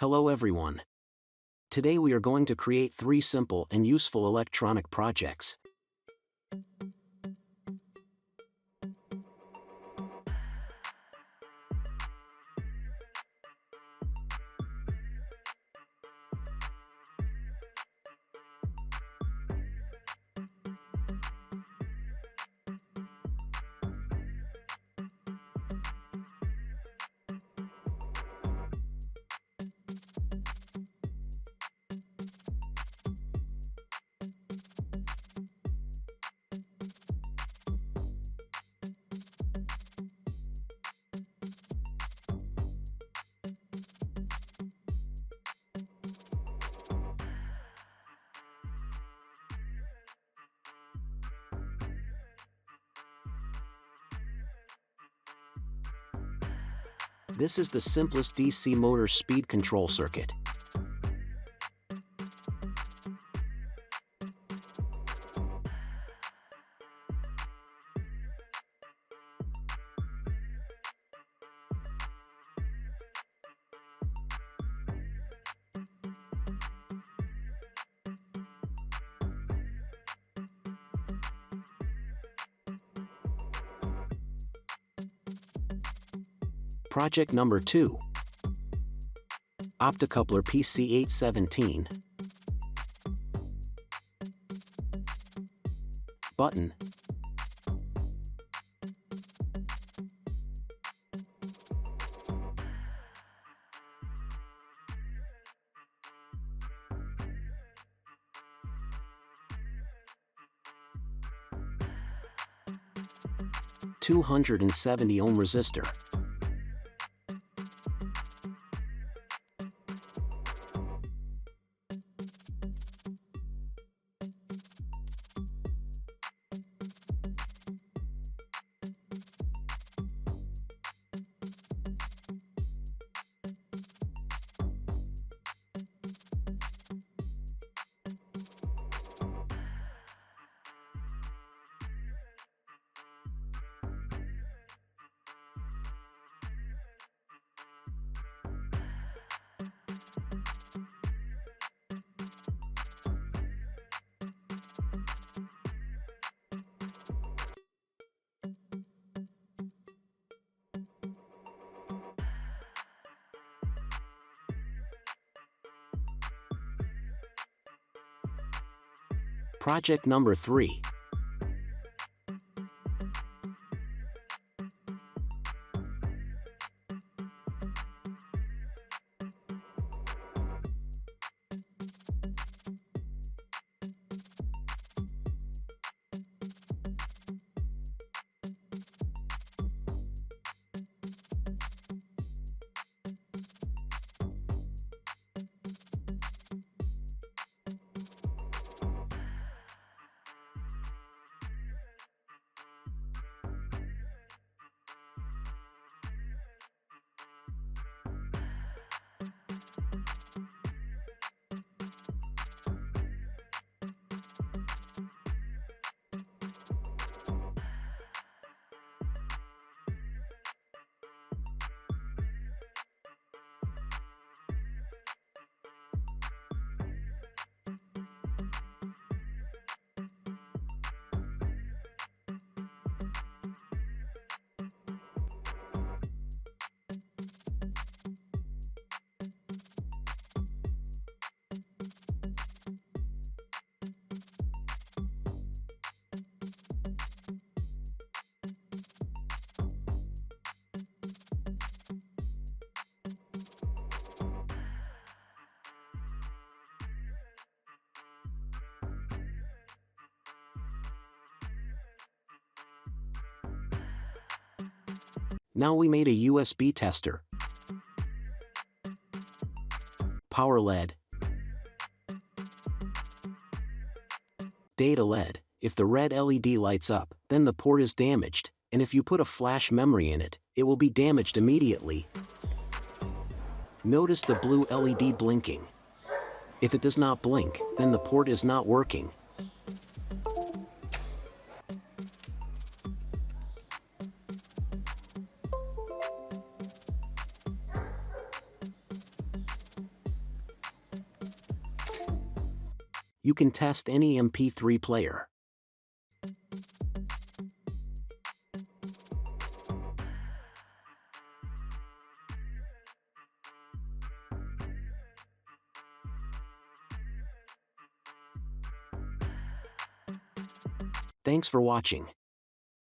Hello everyone. Today we are going to create 3 simple and useful electronic projects. This is the simplest DC motor speed control circuit. Project number 2. Optocoupler PC817. Button. $270 ohm resistor. Project number 3. Now we made a USB tester, power LED, data LED. If the red LED lights up, then the port is damaged, and if you put a flash memory in it, it will be damaged immediately. Notice the blue LED blinking. If it does not blink, then the port is not working. you can test any MP3 player. Thanks for watching.